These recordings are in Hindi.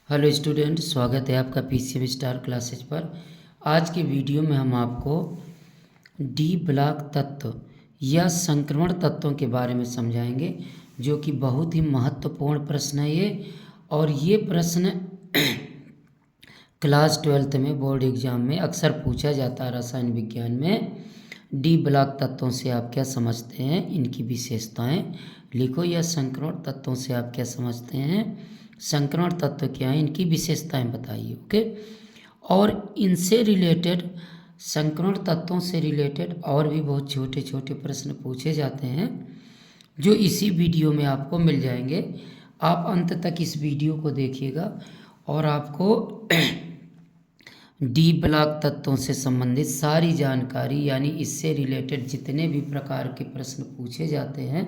हेलो स्टूडेंट, स्वागत है आपका पीसीएम स्टार क्लासेज पर। आज के वीडियो में हम आपको डी ब्लॉक तत्व या संक्रमण तत्वों के बारे में समझाएंगे, जो कि बहुत ही महत्वपूर्ण प्रश्न है ये। और ये प्रश्न क्लास 12th में बोर्ड एग्जाम में अक्सर पूछा जाता है। रसायन विज्ञान में डी ब्लॉक तत्वों से आप क्या समझते हैं, इनकी विशेषताएं लिखो। या संक्रमण तत्वों से आप क्या समझते हैं, संक्रमण तत्व क्या हैं, इनकी विशेषताएं बताइए। ओके। और इनसे रिलेटेड, संक्रमण तत्वों से रिलेटेड और भी बहुत छोटे छोटे प्रश्न पूछे जाते हैं, जो इसी वीडियो में आपको मिल जाएंगे। आप अंत तक इस वीडियो को देखिएगा और आपको डी ब्लॉक तत्वों से संबंधित सारी जानकारी, यानी इससे रिलेटेड जितने भी प्रकार के प्रश्न पूछे जाते हैं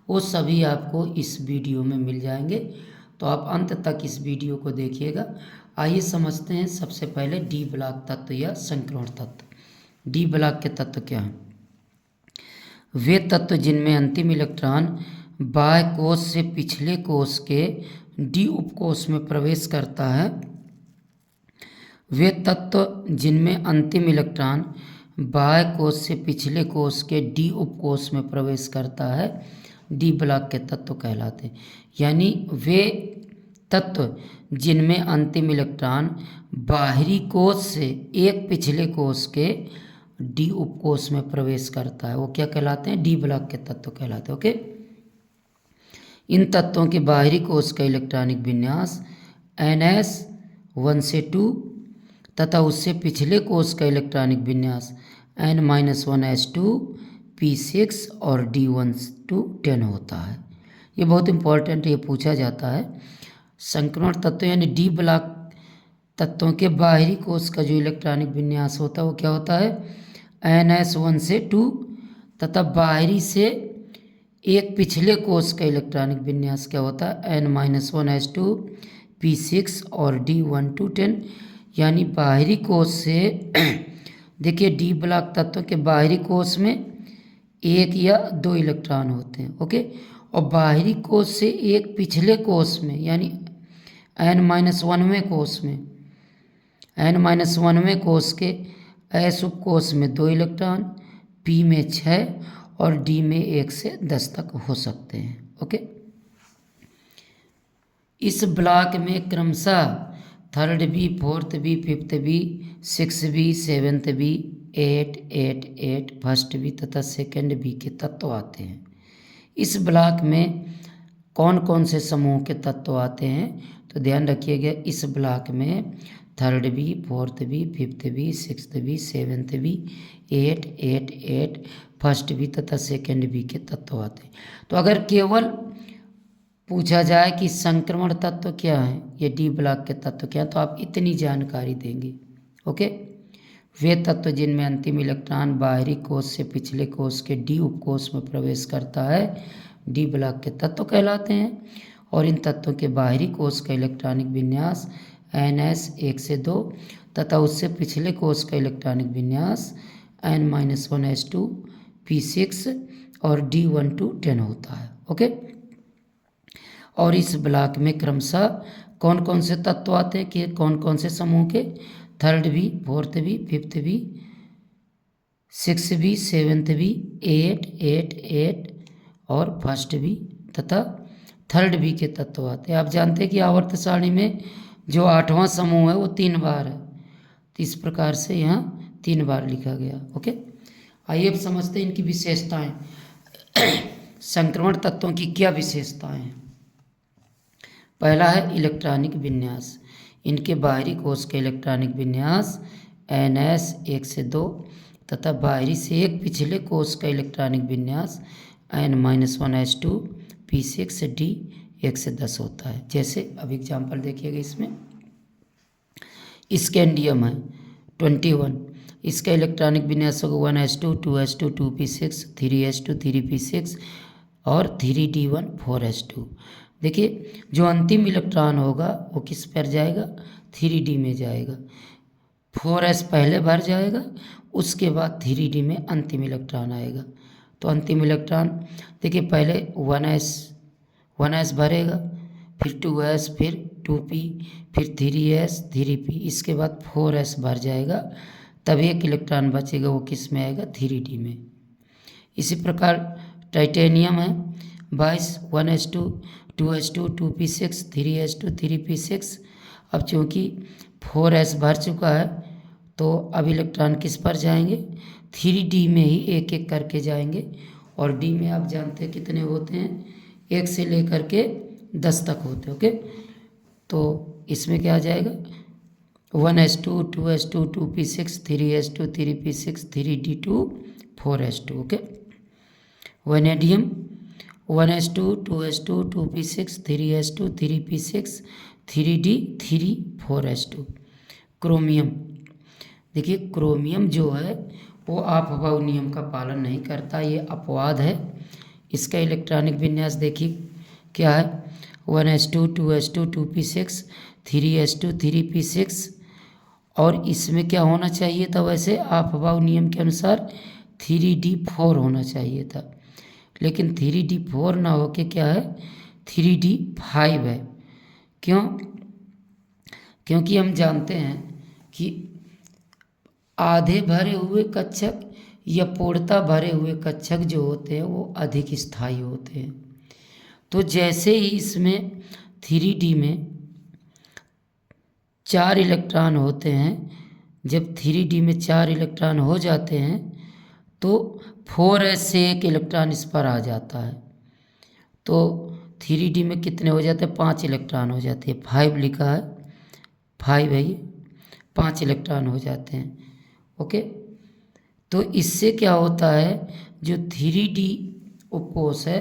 वो सभी आपको इस वीडियो में मिल जाएंगे। तो आप अंत तक इस वीडियो को देखिएगा। आइए समझते हैं सबसे पहले डी ब्लॉक तत्व या संक्रमण तत्व। डी ब्लॉक के तत्व क्या हैं? वे तत्व जिनमें अंतिम इलेक्ट्रॉन बाह्य कोश से पिछले कोश के डी उपकोश में प्रवेश करता है। वे तत्व जिनमें अंतिम इलेक्ट्रॉन बाह्य कोश से पिछले कोश के डी उपकोश में प्रवेश करता है, डी ब्लॉक के तत्व कहलाते हैं। यानी वे तत्व जिनमें अंतिम इलेक्ट्रॉन बाहरी कोश से एक पिछले कोश के डी उपकोश में प्रवेश करता है, वो क्या कहलाते हैं? डी ब्लॉक के तत्व कहलाते हैं। ओके। इन तत्वों के बाहरी कोश का इलेक्ट्रॉनिक विन्यास NS1 से 2 तथा उससे पिछले कोश का इलेक्ट्रॉनिक विन्यास N-1S2 P6 और D1 to 10 होता है। ये बहुत इंपॉर्टेंट, ये पूछा जाता है। संक्रमण तत्व यानी डी ब्लॉक तत्वों के बाहरी कोश का जो इलेक्ट्रॉनिक विन्यास होता है वो क्या होता है? NS1 से 2 तथा बाहरी से एक पिछले कोश का इलेक्ट्रॉनिक विन्यास क्या होता है? N-1S2 P6 और D1 to 10। यानी बाहरी कोश से देखिए, डी ब्लॉक तत्व के बाहरी कोश में एक या दो इलेक्ट्रॉन होते हैं। ओके। और बाहरी कोश से एक पिछले कोश में, यानी N-1वें कोश में, N-1वें कोश के S उपकोश में 2 इलेक्ट्रॉन, P में 6 और D में 1 से 10 तक हो सकते हैं। ओके। इस ब्लॉक में क्रमशः 3rd B, 4th B, 5th B, 6th B, 7th B, 8, 8, 8, 1st B तथा 2nd B के तत्व आते हैं। इस ब्लॉक में कौन कौन से समूह के तत्व आते हैं? तो ध्यान रखिएगा, इस ब्लॉक में 3rd B, 4th B, 5th B, 6th B, 7th B, 8, 8, 8, 1st B तथा 2nd B के तत्व आते हैं। तो अगर केवल पूछा जाए कि संक्रमण तत्व क्या है, ये डी ब्लॉक के तत्व क्या है, तो आप इतनी जानकारी देंगे। ओके। वे तत्व जिनमें अंतिम इलेक्ट्रॉन बाहरी कोश से पिछले कोश के डी उपकोश में प्रवेश करता है, डी ब्लॉक के तत्व कहलाते हैं। और इन तत्वों के बाहरी कोश का इलेक्ट्रॉनिक विन्यास NS1 से 2 तथा उससे पिछले कोश का इलेक्ट्रॉनिक विन्यास N-1S2 P6 और D1 to 10 होता है। ओके। और इस ब्लॉक में क्रमशः कौन कौन से तत्व आते हैं, कि कौन कौन से समूह के? 3rd B, 4th B, 5th B, 6th B, 7th B, 8, 8, 8 और 1st B तथा 3rd B के तत्व आते हैं। आप जानते हैं कि आवर्त सारणी में जो 8वां समूह है वो 3 बार है, तो इस प्रकार से यहाँ 3 बार लिखा गया। ओके। आइए अब समझते हैं इनकी विशेषताएं। संक्रमण तत्वों की क्या विशेषताएं हैं? पहला है इलेक्ट्रॉनिक विन्यास। इनके बाहरी कोश के इलेक्ट्रॉनिक विन्यास NS1 से 2 तथा बाहरी से एक पिछले कोश का इलेक्ट्रॉनिक विन्यास N-1S2 P6 D 1 से 10 होता है। जैसे अब एग्जाम्पल देखिएगा, इसमें स्कैंडियम है 21, इसका इलेक्ट्रॉनिक विन्यास होगा 1S2 2S2 2P6 3S2 3P6 और 3D1 4S2। देखिए, जो अंतिम इलेक्ट्रॉन होगा वो किस पर जाएगा? 3D में जाएगा। 4S पहले भर जाएगा, उसके बाद 3D में अंतिम इलेक्ट्रॉन आएगा। तो अंतिम इलेक्ट्रॉन देखिए, पहले 1S भरेगा, फिर 2S, फिर 2p, फिर 3s 3p, इसके बाद 4s भर जाएगा, तब एक इलेक्ट्रॉन बचेगा, वो किस में आएगा 3d में। इसी प्रकार टाइटेनियम है 22, 1s2 2s2 2p6 3s2 3p6। अब चूँकि 4s भर चुका है तो अब इलेक्ट्रॉन किस पर जाएंगे, 3d में ही एक एक करके जाएंगे। और d में आप जानते हैं कितने होते हैं, 1 से लेकर के 10 तक होते हैं। ओके, तो इसमें क्या आ जाएगा 1s2 2s2 2p6 3s2 3p6 3d2 4s2। Okay, vanadium 1s2 2s2 2p6 3s2 3p6 3d 3 4s2। Chromium, देखिए क्रोमियम जो है वो आप-अभाव नियम का पालन नहीं करता, ये अपवाद है। इसका इलेक्ट्रॉनिक विन्यास देखिए क्या है, 1s2 2s2 2p6 3s2 3p6। और इसमें क्या होना चाहिए था, वैसे आप-अभाव नियम के अनुसार 3d4 होना चाहिए था, लेकिन 3d4 ना होके क्या है 3d5 है। क्यों, क्योंकि हम जानते हैं कि आधे भरे हुए कक्षक या पूर्णतः भरे हुए कक्षक जो होते हैं वो अधिक स्थायी होते हैं। तो जैसे ही इसमें 3d में 4 इलेक्ट्रॉन होते हैं, जब 3d में 4 इलेक्ट्रॉन हो जाते हैं तो 4s से एक इलेक्ट्रॉन इस पर आ जाता है, तो 3d में कितने हो जाते हैं, 5 इलेक्ट्रॉन हो जाते हैं। 5 लिखा है, 5 है ये, 5 इलेक्ट्रॉन हो जाते हैं। ओके, तो इससे क्या होता है, जो 3d उपकोष है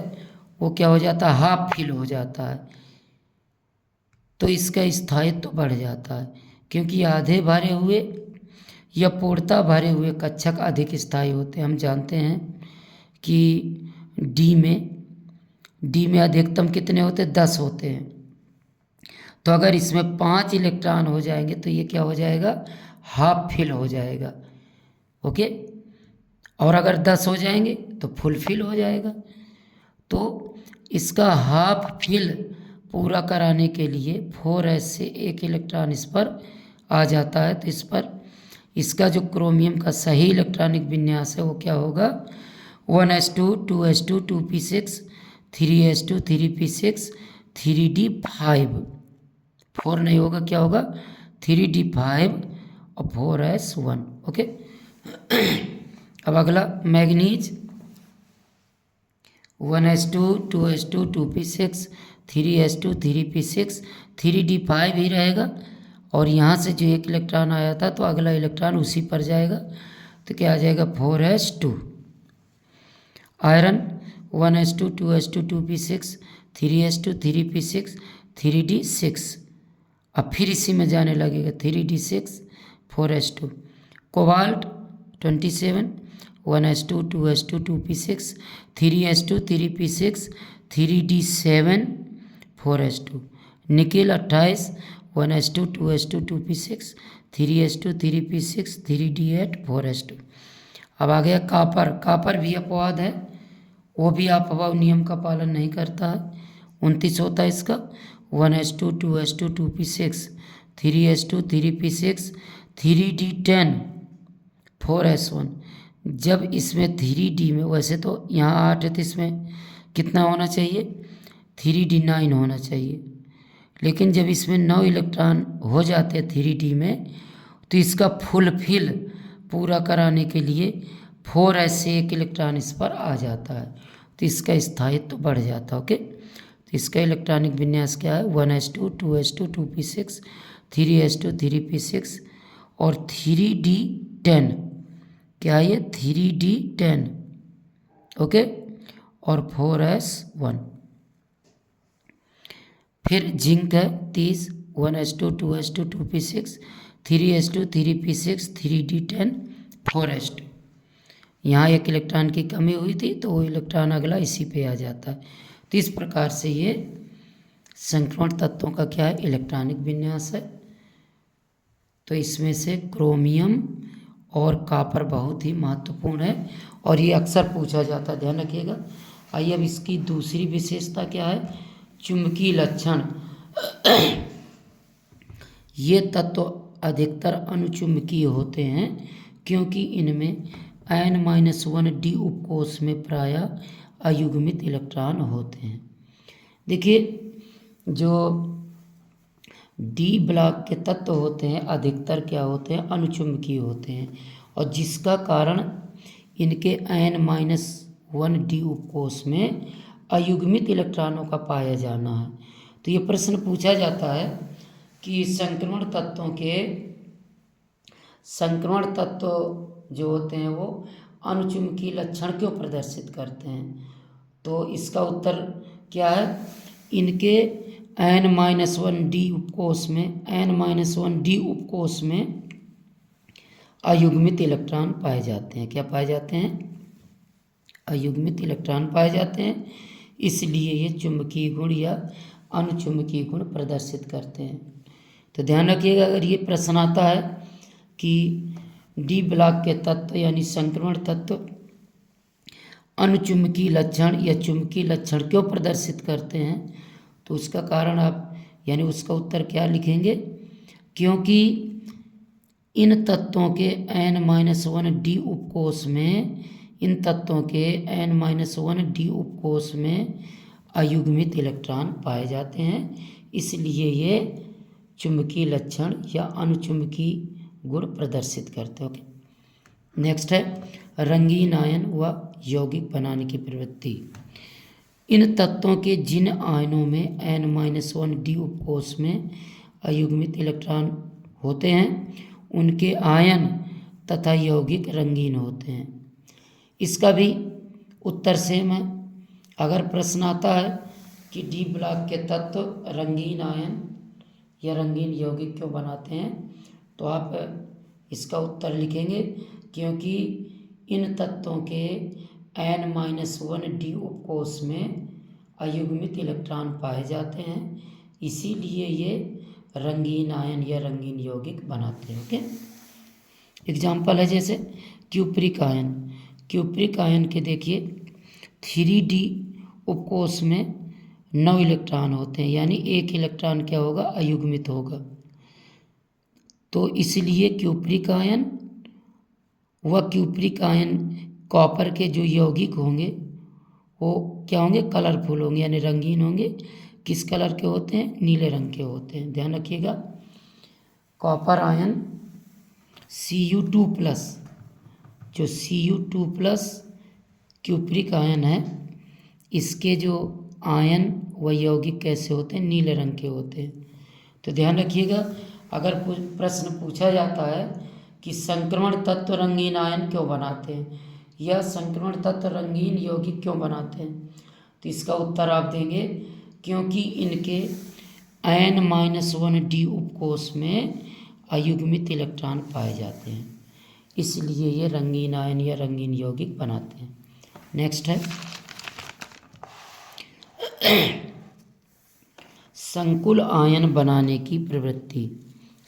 वो क्या हो जाता है, हाफ फिल हो जाता है, तो इसका स्थायित्व बढ़ जाता है। क्योंकि आधे भरे हुए या पूर्णतः भरे हुए कक्षक अधिक स्थायी होते हैं। हम जानते हैं कि डी में अधिकतम कितने होते हैं, 10 होते हैं। तो अगर इसमें 5 इलेक्ट्रॉन हो जाएंगे तो ये क्या हो जाएगा, हाफ फिल हो जाएगा। ओके, और अगर 10 हो जाएंगे तो फुल फिल हो जाएगा। तो इसका हाफ फिल पूरा कराने के लिए 4s से एक इलेक्ट्रॉन इस पर आ जाता है, तो इस पर इसका जो क्रोमियम का सही इलेक्ट्रॉनिक विन्यास है वो क्या होगा, 1s2 2s2 2p6 3s2 3p6 3d5। 4 नहीं होगा, क्या होगा 3d5 और 4s1। ओके, अब अगला manganese 1s2 2s2 2p6 3s2 3p6 3d5 ही रहेगा, और यहाँ से जो एक इलेक्ट्रॉन आया था तो अगला इलेक्ट्रॉन उसी पर जाएगा, तो क्या आ जाएगा 4s2। Iron 1s2 2s2 2p6 3s2 3p6 3d6, अब फिर इसी में जाने लगेगा 3d6 4s2। Cobalt 27 1s2 2s2 2p6 3s2 3p6 3d7 4s2। Nickel 28 1s2 2s2 2p6 3s2 3p6 3d8 4s2। अब आ गया कापर भी अपवाद है, वो भी अपवाद नियम का पालन नहीं करता है। 29 होता है इसका 1s2 2s2 2p6 3s2 3p6 3d10 4s1। जब इसमें 3d में, वैसे तो यहाँ 8 है तो इसमें कितना होना चाहिए 3d9 होना चाहिए, लेकिन जब इसमें 9 इलेक्ट्रॉन हो जाते हैं 3d में तो इसका फुल फिल पूरा कराने के लिए 4s से एक इलेक्ट्रॉन इस पर आ जाता है, तो इसका स्थायित्व तो बढ़ जाता है। ओके, तो इसका इलेक्ट्रॉनिक विन्यास क्या है, 1s2 2s2 2p6 3s2 3p6 और 3d10, क्या है 3d10। ओके, और 4s1। फिर जिंक है 30 1s2 2s2 2p6 3s2 3p6 3d10 4s2। यहाँ एक इलेक्ट्रॉन की कमी हुई थी तो वो इलेक्ट्रॉन अगला इसी पे आ जाता है। तो इस प्रकार से ये संक्रमण तत्वों का क्या है, इलेक्ट्रॉनिक विन्यास है। तो इसमें से क्रोमियम और कापर बहुत ही महत्वपूर्ण है और ये अक्सर पूछा जाता है, ध्यान रखिएगा। आइए अब इसकी दूसरी विशेषता क्या है, चुंबकीय लक्षण। ये तत्व अधिकतर अनुचुंबकीय होते हैं क्योंकि इनमें N-1d उपकोष में प्रायः अयुग्मित इलेक्ट्रॉन होते हैं। देखिए, जो डी ब्लॉक के तत्व होते हैं अधिकतर क्या होते हैं, अनुचुंबकीय होते हैं, और जिसका कारण इनके N-1d उपकोष में अयुग्मित इलेक्ट्रॉनों का पाया जाना है। तो ये प्रश्न पूछा जाता है कि संक्रमण तत्व जो होते हैं वो अनुचुंबकीय लक्षण क्यों प्रदर्शित करते हैं। तो इसका उत्तर क्या है, इनके N-1d उपकोष में अयुग्मित इलेक्ट्रॉन पाए जाते हैं। क्या पाए जाते हैं, अयुग्मित इलेक्ट्रॉन पाए जाते हैं, इसलिए ये चुंबकीय गुण या अनुचुंबकीय गुण प्रदर्शित करते हैं। तो ध्यान रखिएगा, अगर ये प्रश्न आता है कि डी ब्लॉक के तत्व यानी संक्रमण तत्व अनुचुंबकीय लक्षण या चुंबकीय लक्षण क्यों प्रदर्शित करते हैं, तो उसका कारण आप यानी उसका उत्तर क्या लिखेंगे, क्योंकि इन तत्वों के N-1d उपकोष में अयुग्मित इलेक्ट्रॉन पाए जाते हैं, इसलिए ये चुंबकीय लक्षण या अनुचुंबकीय गुण प्रदर्शित करते हैं। ओके, नेक्स्ट है रंगीन आयन व यौगिक बनाने की प्रवृत्ति। इन तत्वों के जिन आयनों में N-1d उपकोष में अयुग्मित इलेक्ट्रॉन होते हैं उनके आयन तथा यौगिक रंगीन होते हैं। इसका भी उत्तर सेम है। अगर प्रश्न आता है कि डी ब्लॉक के तत्व रंगीन आयन या रंगीन यौगिक क्यों बनाते हैं, तो आप इसका उत्तर लिखेंगे क्योंकि इन तत्वों के N-1d उपकोष में अयुग्मित इलेक्ट्रॉन पाए जाते हैं, इसीलिए ये रंगीन आयन या रंगीन यौगिक बनाते हैं। ओके, एग्जाम्पल है जैसे क्यूप्रिक आयन के देखिए 3d उपकोष में 9 इलेक्ट्रॉन होते हैं, यानी एक इलेक्ट्रॉन क्या होगा, अयुग्मित होगा। तो इसलिए क्यूप्रिक आयन कॉपर के जो यौगिक होंगे वो क्या होंगे, कलरफुल होंगे यानी रंगीन होंगे। किस कलर के होते हैं, नीले रंग के होते हैं। ध्यान रखिएगा, कॉपर आयन Cu2+, जो Cu2+ क्यूप्रिक आयन है, इसके जो आयन व यौगिक कैसे होते हैं, नीले रंग के होते हैं। तो ध्यान रखिएगा, अगर प्रश्न पूछा जाता है कि संक्रमण तत्व रंगीन आयन क्यों बनाते हैं या संक्रमण तत्व रंगीन यौगिक क्यों बनाते हैं, तो इसका उत्तर आप देंगे क्योंकि इनके N-1d उपकोष में अयुग्मित इलेक्ट्रॉन पाए जाते हैं, इसलिए ये रंगीन आयन या रंगीन यौगिक बनाते हैं। नेक्स्ट है संकुल आयन बनाने की प्रवृत्ति।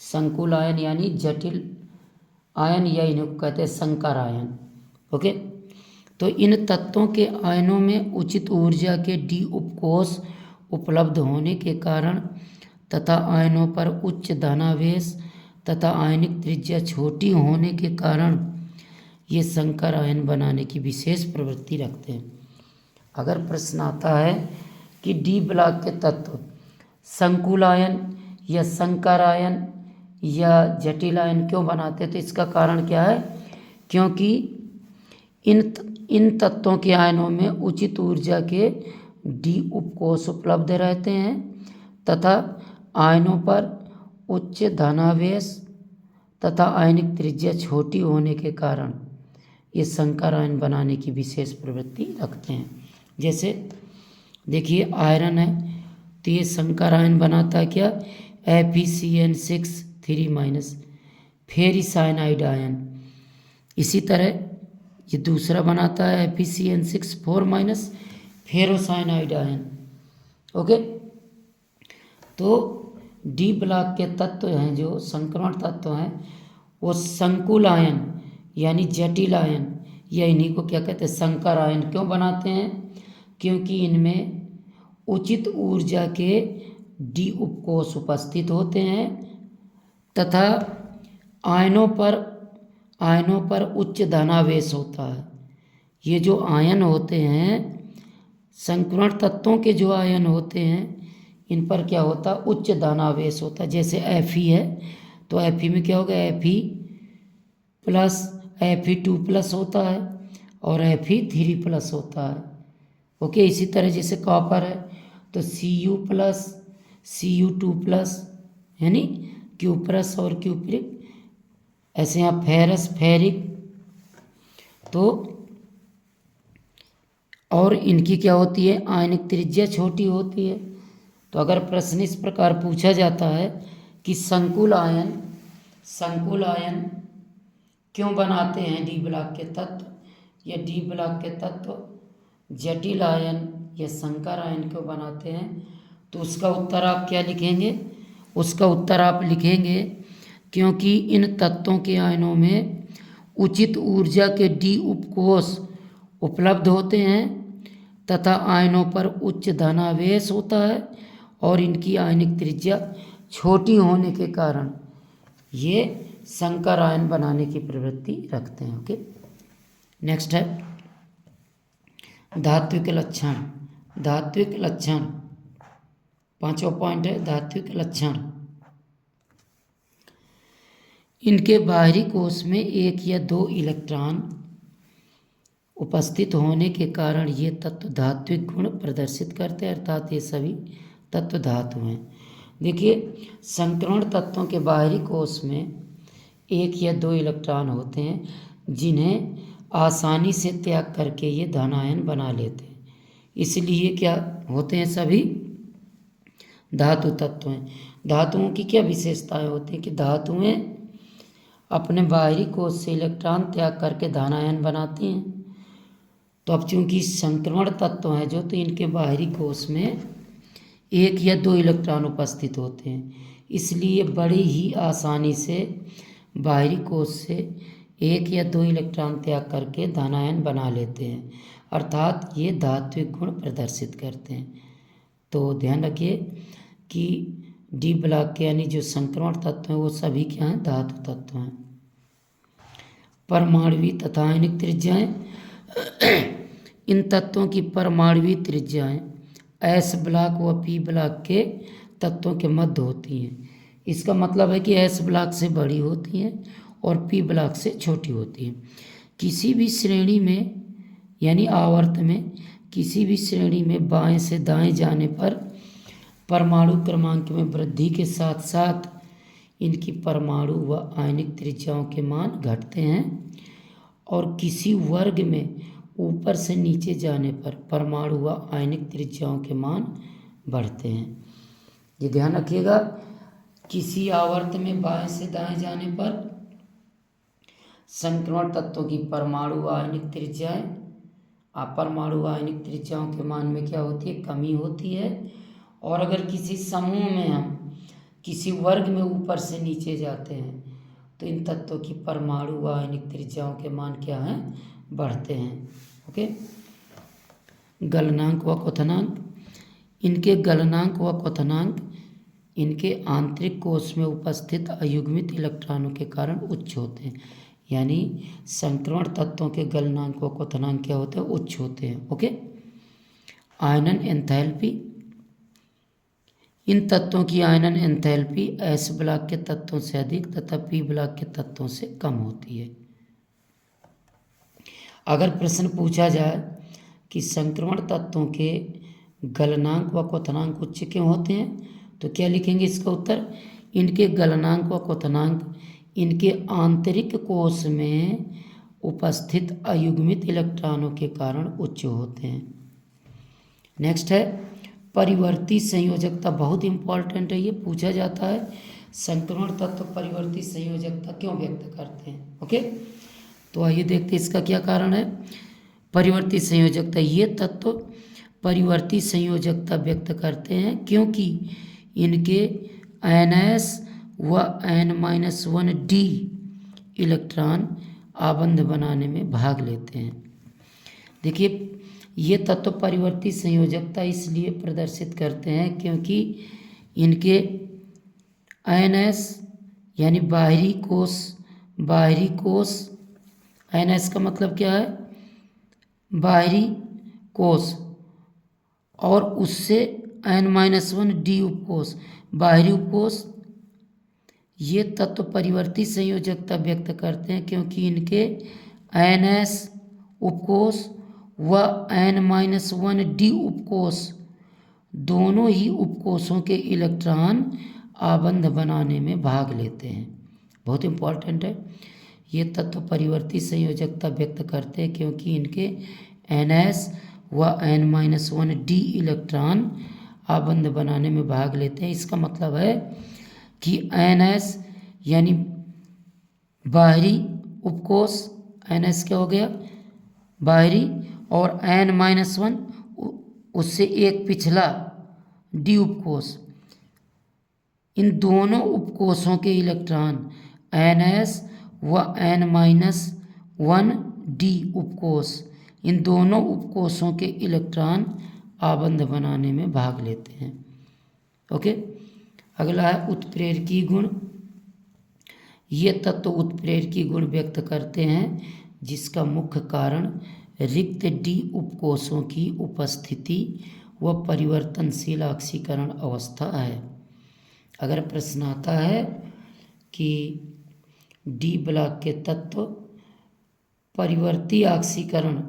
संकुल आयन यानी जटिल आयन या इन्हें कहते हैं संकर आयन। ओके, तो इन तत्वों के आयनों में उचित ऊर्जा के डी उपकोष उपलब्ध होने के कारण तथा आयनों पर उच्च धनावेश तथा आयनिक त्रिज्या छोटी होने के कारण ये संकर आयन बनाने की विशेष प्रवृत्ति रखते हैं। अगर प्रश्न आता है कि डी ब्लॉक के तत्व संकुल आयन या संकर आयन या जटिल आयन क्यों बनाते हैं, तो इसका कारण क्या है, क्योंकि इन तत्वों के आयनों में उचित ऊर्जा के डी उपकोष उपलब्ध रहते हैं तथा आयनों पर उच्च धनावेश तथा आयनिक त्रिज्या छोटी होने के कारण ये संकर आयन बनाने की विशेष प्रवृत्ति रखते हैं। जैसे देखिए आयरन है, तो ये संकर आयन बनाता है क्या, FeCN6 3- फेरिसाइनाइड आयन। इसी तरह ये दूसरा बनाता है FeCN6 4- फेरोसाइनाइड आयन। ओके, तो डी ब्लॉक के तत्व हैं जो संक्रमण तत्व हैं वो संकुल आयन यानी जटिल आयन या इन्हीं को क्या कहते हैं, संकर आयन क्यों बनाते हैं, क्योंकि इनमें उचित ऊर्जा के डी उपकोष उपस्थित होते हैं तथा आयनों पर उच्च धनावेश होता है। ये जो आयन होते हैं, संक्रमण तत्वों के जो आयन होते हैं, इन पर क्या होता है, उच्च धनावेश होता है। जैसे Fe है तो Fe में क्या होगा, Fe प्लस Fe2+ होता है और Fe3+ होता है। ओके, इसी तरह जैसे कॉपर है तो Cu+ Cu2+ यानी Q+ और क्यूप्रिक। ऐसे यहाँ फेरस, फेरिक, तो और इनकी क्या होती है, आयनिक त्रिज्या छोटी होती है। तो अगर प्रश्न इस प्रकार पूछा जाता है कि संकुल आयन क्यों बनाते हैं डी ब्लॉक के तत्व, या डी ब्लॉक के तत्व जटिल आयन या संकर आयन क्यों बनाते हैं, तो उसका उत्तर आप क्या लिखेंगे, उसका उत्तर आप लिखेंगे क्योंकि इन तत्वों के आयनों में उचित ऊर्जा के डी उपकोष उपलब्ध होते हैं तथा आयनों पर उच्च धनावेश होता है और इनकी आयनिक त्रिज्या छोटी होने के कारण ये संकर आयन बनाने की प्रवृत्ति रखते हैं। ओके, नेक्स्ट है धात्विक लक्षण। पांचवा पॉइंट है धात्विक लक्षण। इनके बाहरी कोश में 1 या 2 इलेक्ट्रॉन उपस्थित होने के कारण ये तत्व धात्विक गुण प्रदर्शित करते हैं, अर्थात ये सभी तत्व धातु हैं। देखिए, संक्रमण तत्वों के बाहरी कोश में 1 या 2 इलेक्ट्रॉन होते हैं जिन्हें आसानी से त्याग करके ये धनायन बना लेते हैं, इसलिए क्या होते हैं, सभी धातु तत्व हैं। धातुओं की क्या विशेषताएं होती हैं कि धातुएं अपने बाहरी कोश से इलेक्ट्रॉन त्याग करके धनायन बनाती हैं। तो अब चूंकि संक्रमण तत्व हैं जो, तो इनके बाहरी कोश में 1 या 2 इलेक्ट्रॉन उपस्थित होते हैं, इसलिए बड़ी ही आसानी से बाहरी कोश से 1 या 2 इलेक्ट्रॉन त्याग करके धनायन बना लेते हैं, अर्थात ये धात्विक गुण प्रदर्शित करते हैं। तो ध्यान रखिए कि डी ब्लॉक के यानी जो संक्रमण तत्व हैं वो सभी क्या हैं, धातु तत्व हैं। परमाणुवीय तथा आयनिक त्रिज्याएं। इन तत्वों की परमाणुवीय त्रिज्याएं एस ब्लॉक व पी ब्लॉक के तत्वों के मध्य होती हैं। इसका मतलब है कि एस ब्लॉक से बड़ी होती हैं और पी ब्लॉक से छोटी होती हैं। किसी भी श्रेणी में यानी आवर्त में किसी भी श्रेणी में बाएं से दाएं जाने पर परमाणु क्रमांक में वृद्धि के साथ साथ इनकी परमाणु व आयनिक त्रिज्याओं के मान घटते हैं और किसी वर्ग में ऊपर से नीचे जाने पर परमाणु व आयनिक त्रिज्याओं के मान बढ़ते हैं। ये ध्यान रखिएगा, किसी आवर्त में बाएं से दाएं जाने पर संक्रमण तत्वों की परमाणु व आयनिक त्रिज्याएं अपरमाणु व आयनिक त्रिज्याओं के मान में क्या होती है, कमी होती है। और अगर किसी समूह में हम किसी वर्ग में ऊपर से नीचे जाते हैं तो इन तत्वों की परमाणु व आयनिक त्रिज्याओं के मान क्या हैं, बढ़ते हैं। ओके, गलनांक व क्वथनांक। इनके गलनांक व क्वथनांक इनके आंतरिक कोश में उपस्थित अयुग्मित इलेक्ट्रॉनों के कारण उच्च होते हैं, यानी संक्रमण तत्वों के गलनांक व क्वथनांक क्या होते हैं, उच्च होते हैं। Okay, आयनन enthalpy. इन तत्वों की आयनन एंथैल्पी एस ब्लॉक के तत्वों से अधिक तथा पी ब्लॉक के तत्वों से कम होती है। अगर प्रश्न पूछा जाए कि संक्रमण तत्वों के गलनांक व क्वथनांक उच्च क्यों होते हैं, तो क्या लिखेंगे इसका उत्तर, इनके गलनांक व क्वथनांक इनके आंतरिक कोश में उपस्थित अयुग्मित इलेक्ट्रॉनों के कारण उच्च होते हैं। नेक्स्ट है परिवर्ती संयोजकता। बहुत इंपॉर्टेंट है, ये पूछा जाता है संक्रमण तत्व परिवर्ती संयोजकता क्यों व्यक्त करते हैं। ओके, तो आइए देखते हैं इसका क्या कारण है। परिवर्ती संयोजकता, ये तत्व परिवर्ती संयोजकता व्यक्त करते हैं क्योंकि इनके NS व N-1D इलेक्ट्रॉन आबंध बनाने में भाग लेते हैं। देखिए, ये तत्व परिवर्ती संयोजकता इसलिए प्रदर्शित करते हैं क्योंकि इनके NS यानी बाहरी कोश NS का मतलब क्या है, बाहरी कोश, और उससे N-1 D उपकोष, बाहरी उपकोष, ये तत्व परिवर्ती संयोजकता व्यक्त करते हैं क्योंकि इनके NS उपकोष व N-1D उपकोष दोनों ही उपकोषों के इलेक्ट्रॉन आबंध बनाने में भाग लेते हैं। बहुत इंपॉर्टेंट है। ये तत्व परिवर्ती संयोजकता व्यक्त करते हैं क्योंकि इनके NS व N-1D इलेक्ट्रॉन आबंध बनाने में भाग लेते हैं। इसका मतलब है कि NS यानी बाहरी उपकोष, NS क्या हो गया, बाहरी, और N-1 उससे एक पिछला D उपकोष, इन दोनों उपकोषों के इलेक्ट्रॉन NS व N-1D उपकोष, इन दोनों उपकोषों के इलेक्ट्रॉन आबंध बनाने में भाग लेते हैं। ओके, अगला है उत्प्रेरकी गुण। ये तत्व उत्प्रेरकी गुण व्यक्त करते हैं जिसका मुख्य कारण रिक्त D उपकोषों की उपस्थिति व परिवर्तनशील ऑक्सीकरण अवस्था है। अगर प्रश्न आता है कि D ब्लॉक के तत्व परिवर्ती ऑक्सीकरण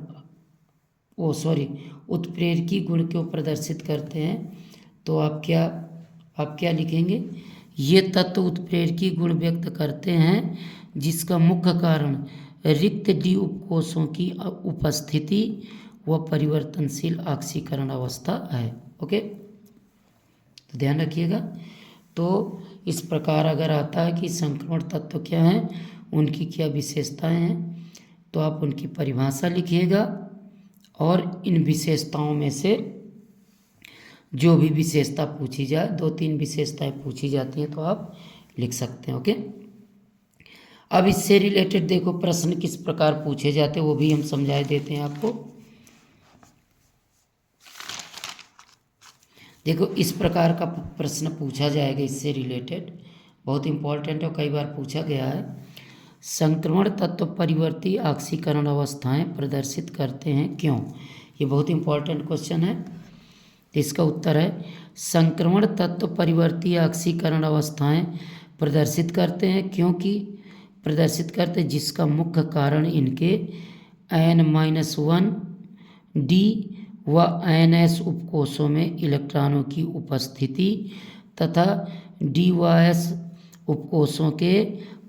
उत्प्रेरकी गुण क्यों प्रदर्शित करते हैं, तो आप क्या लिखेंगे, ये तत्व उत्प्रेरकी गुण व्यक्त करते हैं जिसका मुख्य कारण रिक्त D उपकोषों की उपस्थिति व परिवर्तनशील ऑक्सीकरण अवस्था है। ओके, तो ध्यान रखिएगा। तो इस प्रकार अगर आता है कि संक्रमण तत्व क्या हैं, उनकी क्या विशेषताएं हैं, तो आप उनकी परिभाषा लिखिएगा और इन विशेषताओं में से जो भी विशेषता पूछी जाए, 2-3 विशेषताएं पूछी जाती हैं तो आप लिख सकते हैं। ओके, अब इससे रिलेटेड देखो प्रश्न किस प्रकार पूछे जाते हैं वो भी हम समझा देते हैं आपको। देखो इस प्रकार का प्रश्न पूछा जाएगा इससे रिलेटेड, बहुत इंपॉर्टेंट है, कई बार पूछा गया है। संक्रमण तत्व परिवर्ती ऑक्सीकरण अवस्थाएं प्रदर्शित करते हैं क्यों, ये बहुत इंपॉर्टेंट क्वेश्चन है। इसका उत्तर है संक्रमण तत्व परिवर्ती ऑक्सीकरण अवस्थाएं प्रदर्शित करते हैं जिसका मुख्य कारण इनके N-1D व NS उपकोषों में इलेक्ट्रॉनों की उपस्थिति तथा DYS उपकोषों के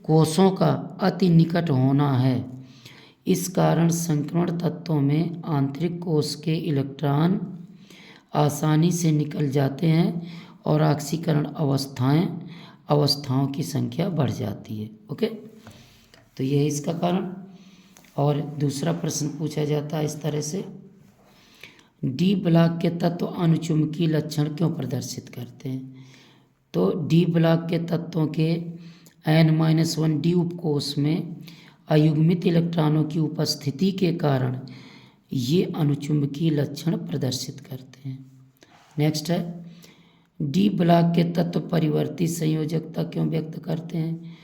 कोषों का अति निकट होना है। इस कारण संक्रमण तत्वों में आंतरिक कोष के इलेक्ट्रॉन आसानी से निकल जाते हैं और ऑक्सीकरण अवस्थाओं की संख्या बढ़ जाती है। ओके, तो यह है इसका कारण। और दूसरा प्रश्न पूछा जाता है इस तरह से, D ब्लॉक के तत्व अनुचुंबकीय लक्षण क्यों प्रदर्शित करते हैं, तो D ब्लॉक के तत्वों के N-1D उपकोष में अयुग्मित इलेक्ट्रॉनों की उपस्थिति के कारण ये अनुचुंबकीय लक्षण प्रदर्शित करते हैं। नेक्स्ट है, D ब्लॉक के तत्व परिवर्ती संयोजकता क्यों व्यक्त करते हैं,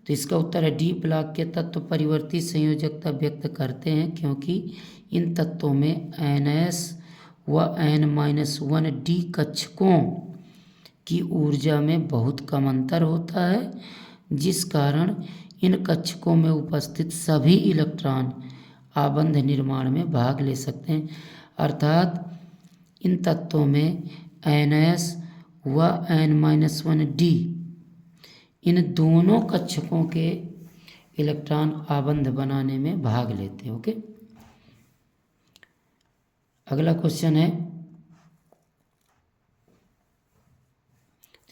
तो इसका उत्तर है D ब्लॉक के तत्व परिवर्ती संयोजकता व्यक्त करते हैं क्योंकि इन तत्वों में NS व N-1D कक्षकों की ऊर्जा में बहुत कम अंतर होता है, जिस कारण इन कक्षकों में उपस्थित सभी इलेक्ट्रॉन आबंध निर्माण में भाग ले सकते हैं। अर्थात इन तत्वों में NS व N-1D इन दोनों कक्षकों के इलेक्ट्रॉन आबंध बनाने में भाग लेते हैं। ओके, अगला क्वेश्चन है,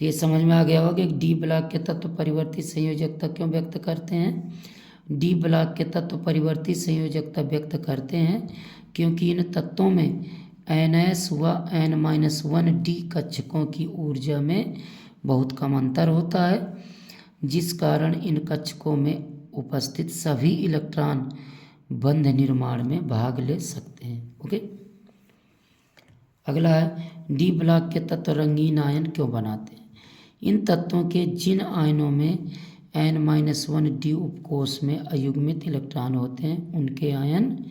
तो ये समझ में आ गया होगा कि D ब्लॉक के तत्व परिवर्ती संयोजकता क्यों व्यक्त करते हैं। D ब्लॉक के तत्व परिवर्ती संयोजकता व्यक्त करते हैं क्योंकि इन तत्वों में NS व N-1D कक्षकों की ऊर्जा में बहुत कम अंतर होता है, जिस कारण इन कक्षकों में उपस्थित सभी इलेक्ट्रॉन बंध निर्माण में भाग ले सकते हैं। ओके, अगला है, D ब्लॉक के तत्व रंगीन आयन क्यों बनाते हैं। इन तत्वों के जिन आयनों में N-1d उपकोष में अयुग्मित इलेक्ट्रॉन होते हैं उनके आयन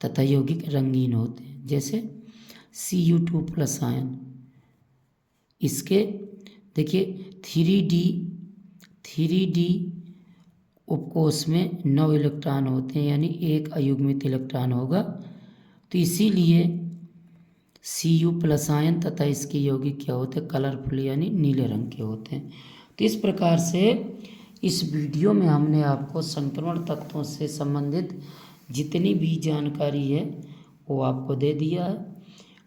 तथा यौगिक रंगीन होते हैं। जैसे Cu2+ आयन, इसके देखिए 3d उपकोष में 9 इलेक्ट्रॉन होते हैं, यानी एक अयुग्मित इलेक्ट्रॉन होगा, तो इसीलिए Cu+ आयन तथा इसके यौगिक क्या होते हैं, कलरफुल यानी नीले रंग के होते हैं। तो इस प्रकार से इस वीडियो में हमने आपको संक्रमण तत्वों से संबंधित जितनी भी जानकारी है वो आपको दे दिया है,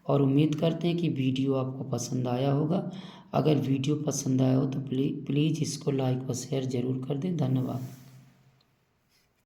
और उम्मीद करते हैं कि वीडियो आपको पसंद आया होगा। अगर वीडियो पसंद आया हो तो प्लीज़ इसको लाइक और शेयर ज़रूर कर दें। धन्यवाद।